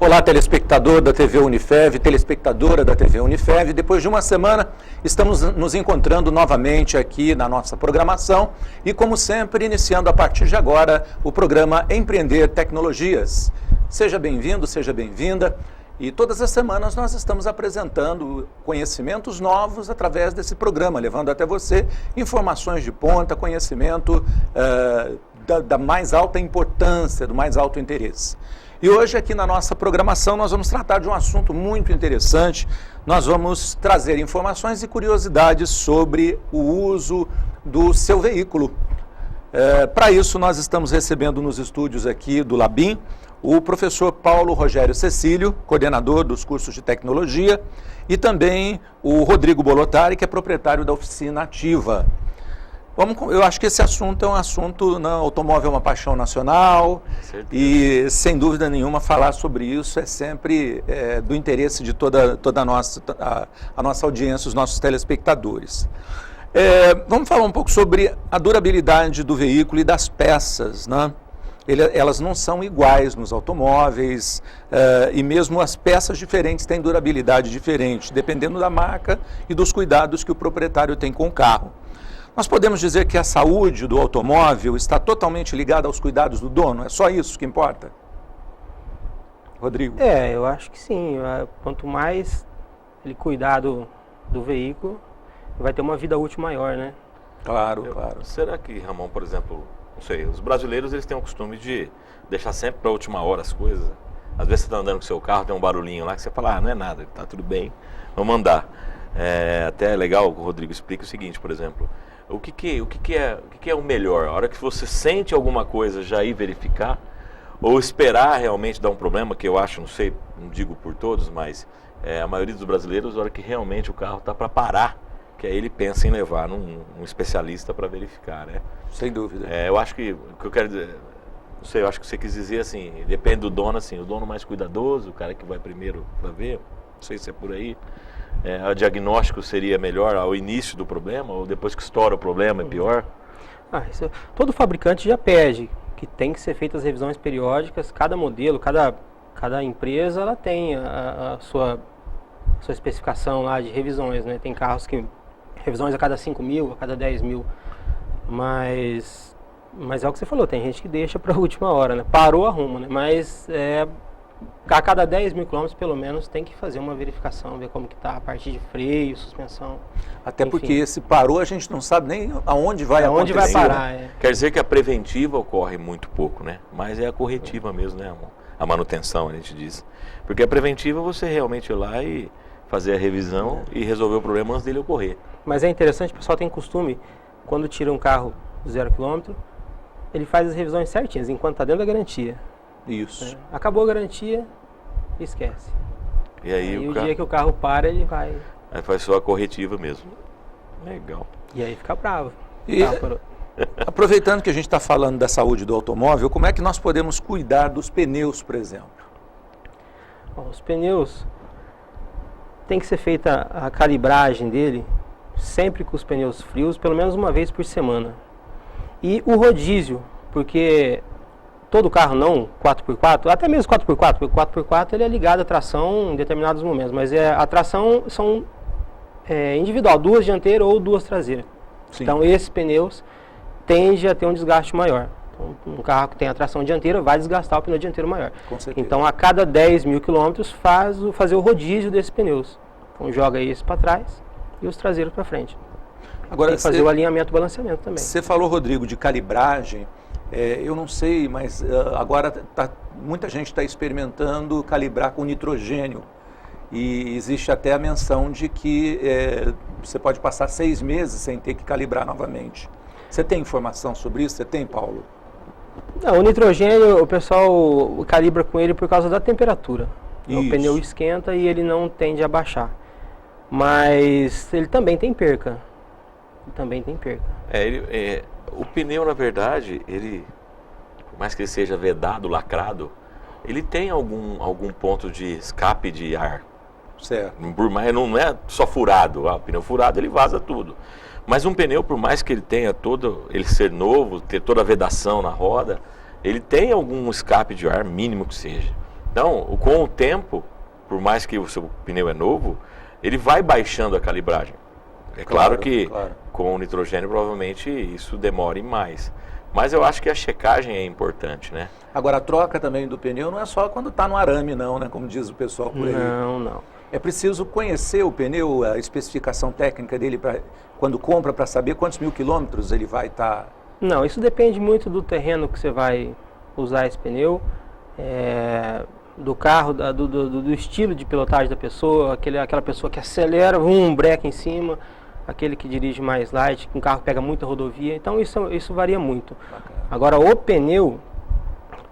Olá, telespectador da TV Unifev, telespectadora da TV Unifev. Depois de uma semana, estamos nos encontrando novamente aqui na nossa programação e, como sempre, iniciando a partir de agora o programa Empreender Tecnologias. Seja bem-vindo, seja bem-vinda. E todas as semanas nós estamos apresentando conhecimentos novos através desse programa, levando até você informações de ponta, conhecimento da mais alta importância, do mais alto interesse. E hoje aqui na nossa programação nós vamos tratar de um assunto muito interessante. Nós vamos trazer informações e curiosidades sobre o uso do seu veículo. Para isso nós estamos recebendo nos estúdios aqui do Labim o professor Paulo Rogério Cecílio, coordenador dos cursos de tecnologia, e também o Rodrigo Bolotari, que é proprietário da oficina Ativa. Eu acho que esse assunto é um assunto, automóvel é uma paixão nacional e, sem dúvida nenhuma, falar sobre isso é sempre do interesse de toda a nossa audiência, os nossos telespectadores. Vamos falar um pouco sobre a durabilidade do veículo e das peças, né? Elas não são iguais nos automóveis e mesmo as peças diferentes têm durabilidade diferente, dependendo da marca e dos cuidados que o proprietário tem com o carro. Nós podemos dizer que a saúde do automóvel está totalmente ligada aos cuidados do dono? É só isso que importa? Rodrigo? Eu acho que sim. Quanto mais ele cuidar do veículo, vai ter uma vida útil maior, né? Claro. Será que, Ramon, por exemplo, não sei, os brasileiros eles têm o costume de deixar sempre para a última hora as coisas. Às vezes você está andando com o seu carro, tem um barulhinho lá que você fala, não é nada, tá tudo bem, vamos andar. Até é legal que o Rodrigo explique o seguinte, por exemplo, o que é o melhor? A hora que você sente alguma coisa, já ir verificar, ou esperar realmente dar um problema, que eu acho, não sei, não digo por todos, mas a maioria dos brasileiros, a hora que realmente o carro está para parar, que aí ele pensa em levar um especialista para verificar, né? Sem dúvida. Eu acho que o que eu quero dizer, não sei, eu acho que você quis dizer assim, depende do dono, assim, o dono mais cuidadoso, o cara que vai primeiro para ver, não sei se é por aí. O diagnóstico seria melhor ao início do problema ou depois que estoura o problema é pior? Todo fabricante já pede que tem que ser feitas revisões periódicas. Cada modelo, cada empresa ela tem a sua especificação lá de revisões, né? Tem carros que revisões a cada 5 mil, a cada 10 mil, mas é o que você falou, tem gente que deixa para a última hora, né? Parou, arruma, né? Mas a cada 10 mil quilômetros, pelo menos, tem que fazer uma verificação, ver como que está a parte de freio, suspensão. Até enfim. Porque se parou, a gente não sabe nem aonde vai acontecer. Onde vai parar, Quer dizer que a preventiva ocorre muito pouco, né? Mas é a corretiva mesmo, né? A manutenção, a gente diz. Porque a preventiva você realmente ir lá e fazer a revisão e resolver o problema antes dele ocorrer. Mas é interessante, o pessoal tem costume, quando tira um carro 0 km, ele faz as revisões certinhas, enquanto está dentro da garantia. Isso. Acabou a garantia, esquece. E aí o dia que o carro para, ele vai... Aí faz só a corretiva mesmo. Legal. E aí fica bravo. E aproveitando que a gente está falando da saúde do automóvel, como é que nós podemos cuidar dos pneus, por exemplo? Os pneus, tem que ser feita a calibragem dele, sempre com os pneus frios, pelo menos uma vez por semana. E o rodízio, porque... todo carro não 4x4, até mesmo 4x4, porque o 4x4 ele é ligado à tração em determinados momentos, mas a tração são individual, 2 dianteiras ou 2 traseiras. Sim. Então esses pneus tendem a ter um desgaste maior. Então, um carro que tem a tração dianteira vai desgastar o pneu dianteiro maior. Com certeza. Então a cada 10 mil quilômetros fazer o rodízio desses pneus. Então joga esse para trás e os traseiros para frente. Agora, tem que fazer o alinhamento e o balanceamento também. Você falou, Rodrigo, de calibragem. Eu não sei, mas agora muita gente está experimentando calibrar com nitrogênio. E existe até a menção de que você pode passar 6 meses sem ter que calibrar novamente. Você tem informação sobre isso? Você tem, Paulo? Não, o nitrogênio, o pessoal calibra com ele por causa da temperatura. O pneu esquenta e ele não tende a baixar. Mas ele também tem perca. O pneu, na verdade, ele, por mais que ele seja vedado, lacrado, ele tem algum ponto de escape de ar. Certo. Por mais, não é só furado. O pneu furado ele vaza tudo. Mas um pneu, por mais que ele tenha ele ser novo, ter toda a vedação na roda, ele tem algum escape de ar, mínimo que seja. Então, com o tempo, por mais que o seu pneu é novo, ele vai baixando a calibragem. É claro que com o nitrogênio provavelmente isso demore mais. Mas eu acho que a checagem é importante, né? Agora, a troca também do pneu não é só quando está no arame, não, né? Como diz o pessoal por aí. Não. É preciso conhecer o pneu, a especificação técnica dele, quando compra, para saber quantos mil quilômetros ele vai estar... Não, isso depende muito do terreno que você vai usar esse pneu, do carro, do estilo de pilotagem da pessoa, aquela pessoa que acelera, breca em cima, aquele que dirige mais light, que um carro pega muita rodovia, então isso varia muito. Bacana. Agora, o pneu,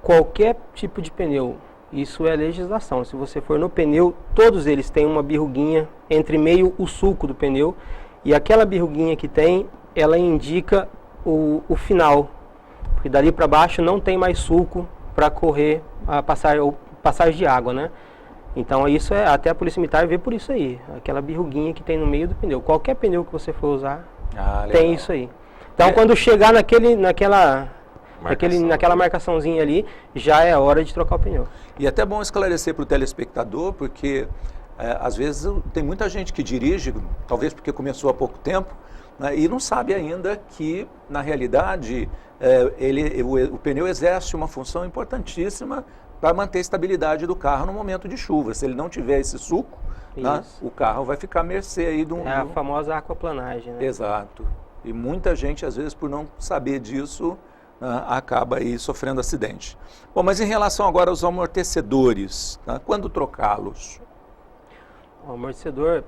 qualquer tipo de pneu, isso é legislação. Se você for no pneu, todos eles têm uma birruguinha entre meio o sulco do pneu, e aquela birruguinha que tem, ela indica o final, porque dali para baixo não tem mais sulco para correr a passagem de água, né? Então isso até a polícia militar vê por isso aí, aquela birruguinha que tem no meio do pneu. Qualquer pneu que você for usar, tem isso aí. Então quando chegar naquela marcaçãozinha ali, já é hora de trocar o pneu. E é até bom esclarecer para o telespectador, porque às vezes tem muita gente que dirige, talvez porque começou há pouco tempo, né, e não sabe ainda que, na realidade, o pneu exerce uma função importantíssima para manter a estabilidade do carro no momento de chuva. Se ele não tiver esse suco, né, o carro vai ficar à mercê aí de a famosa aquaplanagem, né? Exato. E muita gente, às vezes, por não saber disso, acaba aí sofrendo acidente. Bom, mas em relação agora aos amortecedores, tá? Quando trocá-los? O amortecedor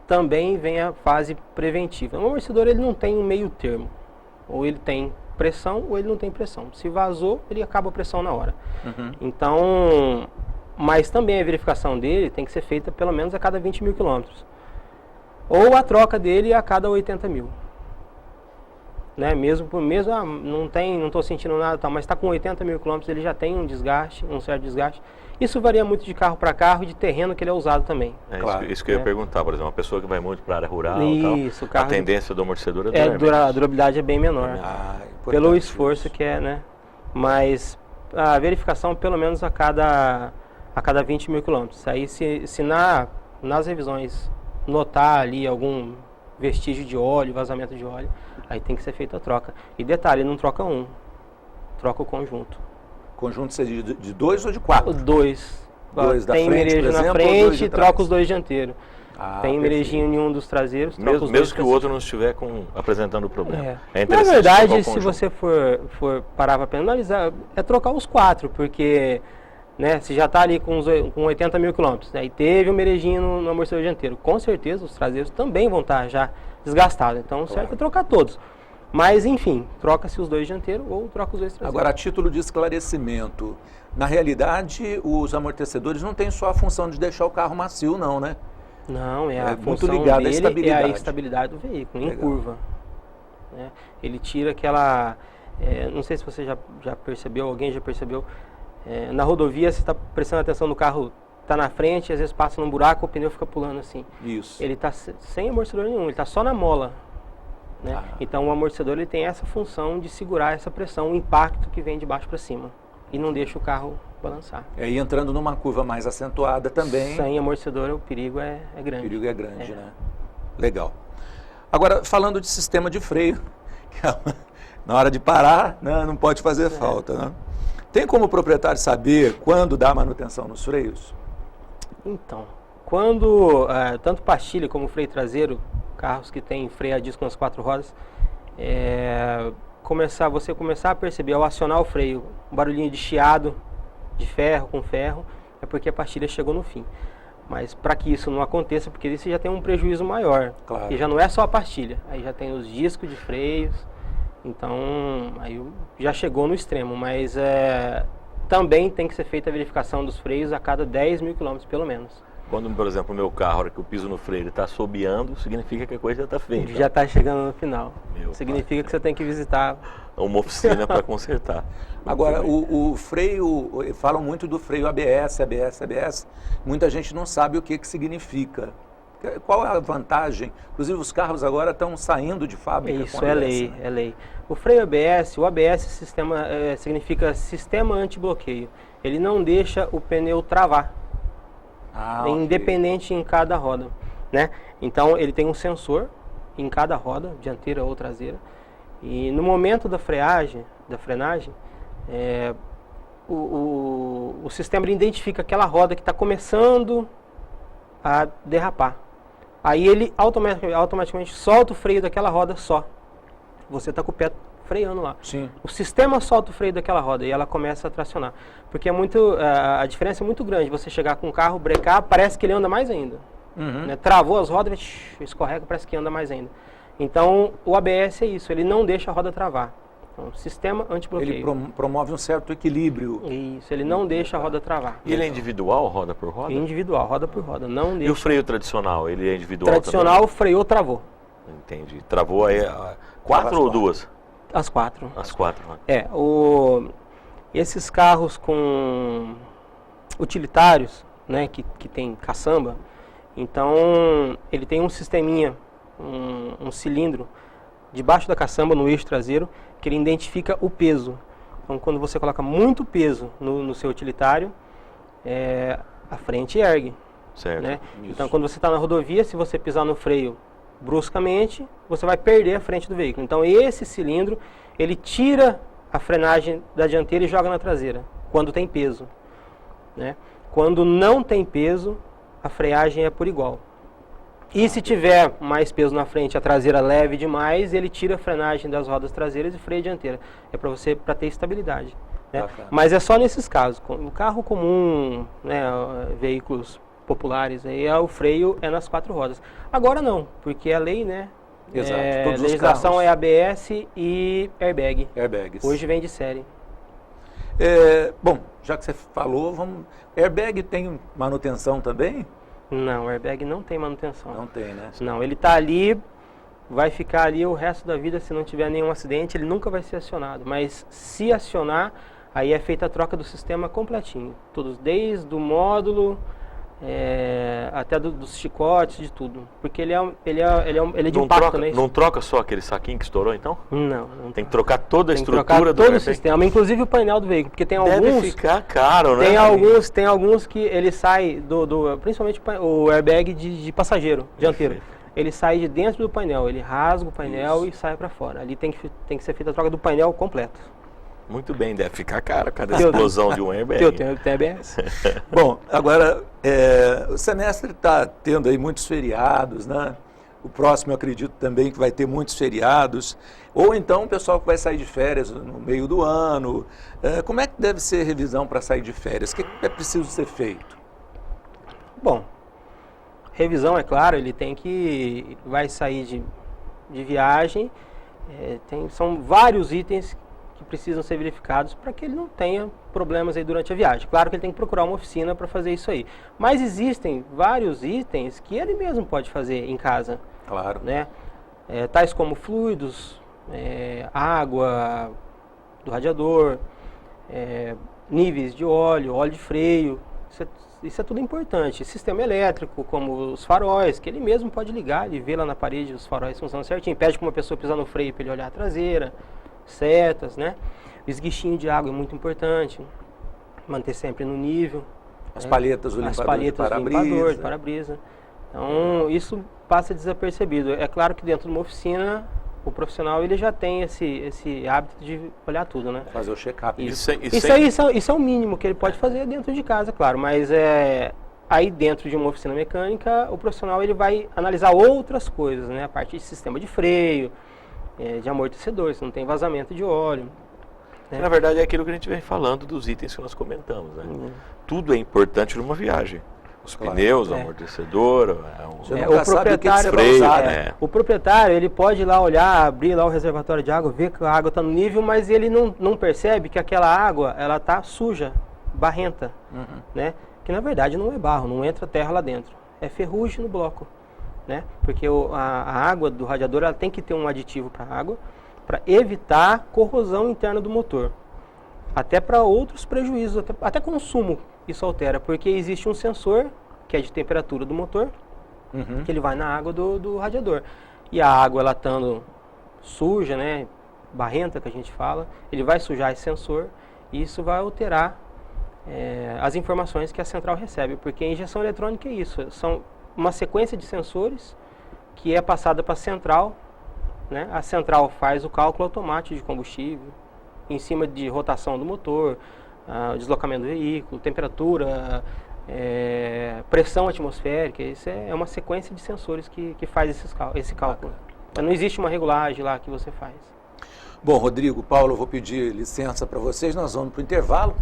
também vem a fase preventiva. O amortecedor ele não tem um meio termo. Ou ele tem pressão ou ele não tem pressão. Se vazou, ele acaba a pressão na hora. Uhum. Então, mas também a verificação dele tem que ser feita pelo menos a cada 20 mil quilômetros. Ou a troca dele a cada 80 mil. Né? Mesmo não estou sentindo nada, mas está com 80 mil quilômetros, ele já tem um certo desgaste. Isso varia muito de carro para carro e de terreno que ele é usado também. Isso que eu ia perguntar, por exemplo, uma pessoa que vai muito para a área rural, a tendência do amortecedor a durabilidade é bem menor. Pelo esforço que é, né? Mas a verificação pelo menos a cada 20 mil quilômetros. Aí se nas revisões notar ali algum vestígio de óleo, vazamento de óleo, aí tem que ser feita a troca. E detalhe, não troca troca o conjunto. Conjunto seria de 2 ou de 4? 2. Tem mirejo na frente e troca os 2 dianteiros. Tem mirejinho em um dos traseiros. Mesmo que o outro não estiver apresentando problema. Na verdade, se você for parar para analisar, é trocar os 4, porque né, se já está ali com 80 mil quilômetros, né, e teve um mirejinho no amortecedor dianteiro, com certeza os traseiros também vão estar já desgastados. Então, certo é trocar todos. Mas, enfim, troca-se os 2 dianteiros ou troca os 2 traseiros. Agora, a título de esclarecimento, na realidade, os amortecedores não têm só a função de deixar o carro macio, não, né? Não, a muito função ligado à dele estabilidade. É a estabilidade do veículo, em curva. Né? Ele tira aquela... não sei se você já percebeu, alguém já percebeu, na rodovia você está prestando atenção no carro, está na frente, às vezes passa num buraco, o pneu fica pulando assim. Isso. Ele está sem amortecedor nenhum, ele está só na mola. Né? Então o amortecedor ele tem essa função de segurar essa pressão, o impacto que vem de baixo para cima e não deixa o carro balançar. E entrando numa curva mais acentuada também. Sem amortecedor o perigo é grande. O perigo é grande, né? Legal. Agora, falando de sistema de freio, que na hora de parar, né, não pode fazer falta, né? Tem como o proprietário saber quando dá manutenção nos freios? Então, quando tanto pastilha como freio traseiro, carros que têm freio a disco nas 4 rodas, você começar a perceber, ao acionar o freio, um barulhinho de chiado de ferro com ferro, é porque a pastilha chegou no fim. Mas para que isso não aconteça, porque isso já tem um prejuízo maior. Claro. E já não é só a pastilha, aí já tem os discos de freios, então aí já chegou no extremo. Mas também tem que ser feita a verificação dos freios a cada 10 mil quilômetros, pelo menos. Quando, por exemplo, o meu carro, a hora que eu piso no freio, ele está assobiando, significa que a coisa já está feita. Já está chegando no final. Meu Significa que você tem que visitar uma oficina para consertar. Agora, o freio, falam muito do freio ABS, ABS, ABS. Muita gente não sabe o que significa. Qual é a vantagem? Inclusive, os carros agora estão saindo de fábrica. Isso, é lei, é lei. O freio ABS, o ABS significa Sistema Antibloqueio. Ele não deixa o pneu travar. É independente em cada roda, né? Então, ele tem um sensor em cada roda, dianteira ou traseira. E no momento da frenagem, o sistema ele identifica aquela roda que está começando a derrapar. Aí ele automaticamente solta o freio daquela roda só. Você está com o pé freando lá. Sim. O sistema solta o freio daquela roda e ela começa a tracionar. Porque a diferença é muito grande. Você chegar com o carro, brecar, parece que ele anda mais ainda. Né? Travou as rodas, escorrega, parece que anda mais ainda. Então, o ABS é isso, ele não deixa a roda travar. Então, sistema antibloqueio. Ele promove um certo equilíbrio. Isso, ele não deixa a roda travar. E ele é individual, roda por roda? Individual, roda por roda, não deixa. E o freio tradicional, ele é individual tradicional, também? freou, travou. Entendi. Travou aí quatro ou duas? As quatro. As quatro, né? Esses carros com utilitários, né, que tem caçamba, então ele tem um sisteminha, um cilindro debaixo da caçamba, no eixo traseiro, que ele identifica o peso. Então, quando você coloca muito peso no seu utilitário, a frente ergue. Certo. Né? Então, quando você está na rodovia, se você pisar no freio bruscamente, você vai perder a frente do veículo. Então, esse cilindro, ele tira a frenagem da dianteira e joga na traseira, quando tem peso. Né? Quando não tem peso, a freagem é por igual. E se tiver mais peso na frente, a traseira leve demais, ele tira a frenagem das rodas traseiras e freia a dianteira. É para ter estabilidade. Né? Mas é só nesses casos. O carro comum, né, veículos populares, aí o freio é nas quatro rodas. Agora não, porque a lei, né? Exato. A legislação é ABS e airbag. Airbags. Hoje vem de série. Bom, já que você falou, airbag tem manutenção também? Não, o airbag não tem manutenção. Não tem, né? Não, ele está ali, vai ficar ali o resto da vida, se não tiver nenhum acidente, ele nunca vai ser acionado. Mas se acionar, aí é feita a troca do sistema completinho. Todos, desde o módulo, até dos chicotes, de tudo. Porque ele é de impacto, né? Não troca só aquele saquinho que estourou, então? Não. Tem que trocar toda a estrutura trocar do todo airbag? o sistema, inclusive o painel do veículo, porque tem Deve alguns... ficar caro, né? Tem alguns que ele sai principalmente o airbag de passageiro, dianteiro. Perfeito. Ele sai de dentro do painel, ele rasga o painel e sai para fora. Ali tem que ser feita a troca do painel completo. Muito bem, deve ficar caro cada explosão de um airbag. Eu tenho ABS. Bom, agora, o semestre está tendo aí muitos feriados, né? O próximo, eu acredito também que vai ter muitos feriados. Ou então o pessoal que vai sair de férias no meio do ano. Como é que deve ser a revisão para sair de férias? O que é preciso ser feito? Bom, revisão, é claro, vai sair de viagem. São vários itens que precisam ser verificados para que ele não tenha problemas aí durante a viagem. Claro que ele tem que procurar uma oficina para fazer isso aí. Mas existem vários itens que ele mesmo pode fazer em casa. Claro. Né? Tais como fluidos, água do radiador, níveis de óleo de freio. Isso é tudo importante. Sistema elétrico, como os faróis, que ele mesmo pode ligar, ele vê lá na parede os faróis funcionam certinho. Pede para uma pessoa pisar no freio para ele olhar a traseira. Setas, né? O esguichinho de água é muito importante, manter sempre no nível. As palhetas, o limpador de para-brisa. Então, isso passa desapercebido. É claro que dentro de uma oficina, o profissional ele já tem esse hábito de olhar tudo, né? Fazer o check-up. Isso é o mínimo que ele pode fazer dentro de casa, claro, mas aí dentro de uma oficina mecânica, o profissional ele vai analisar outras coisas, né? A parte de sistema de freio, de amortecedor, se não tem vazamento de óleo. Né? Na verdade é aquilo que a gente vem falando dos itens que nós comentamos, né? Tudo é importante numa viagem. Os pneus, o amortecedor, o proprietário o proprietário ele pode ir lá olhar, abrir lá o reservatório de água, ver que a água está no nível, mas ele não percebe que aquela água ela está suja, barrenta, né? que na verdade não é barro, não entra terra lá dentro, é ferrugem no bloco, né? Porque a água do radiador ela tem que ter um aditivo para a água, para evitar corrosão interna do motor, até para outros prejuízos, até consumo isso altera, porque existe um sensor que é de temperatura do motor, que ele vai na água do radiador, e a água ela estando suja, né, barrenta que a gente fala, ele vai sujar esse sensor e isso vai alterar as informações que a central recebe, porque a injeção eletrônica é isso, são uma sequência de sensores que é passada para a central, né? A central faz o cálculo automático de combustível, em cima de rotação do motor, deslocamento do veículo, temperatura, pressão atmosférica. Isso é uma sequência de sensores que faz esse cálculo. Então, não existe uma regulagem lá que você faz. Bom, Rodrigo, Paulo, eu vou pedir licença para vocês, nós vamos para o intervalo.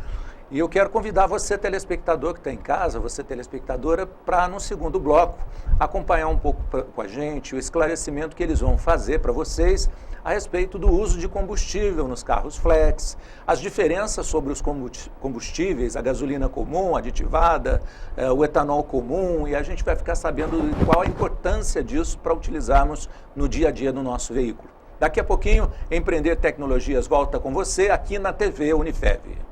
E eu quero convidar você, telespectador que está em casa, você, telespectadora, para no segundo bloco acompanhar um pouco com a gente o esclarecimento que eles vão fazer para vocês a respeito do uso de combustível nos carros flex, as diferenças sobre os combustíveis, a gasolina comum, aditivada, o etanol comum, e a gente vai ficar sabendo qual a importância disso para utilizarmos no dia a dia do nosso veículo. Daqui a pouquinho, Empreender Tecnologias volta com você aqui na TV Unifev.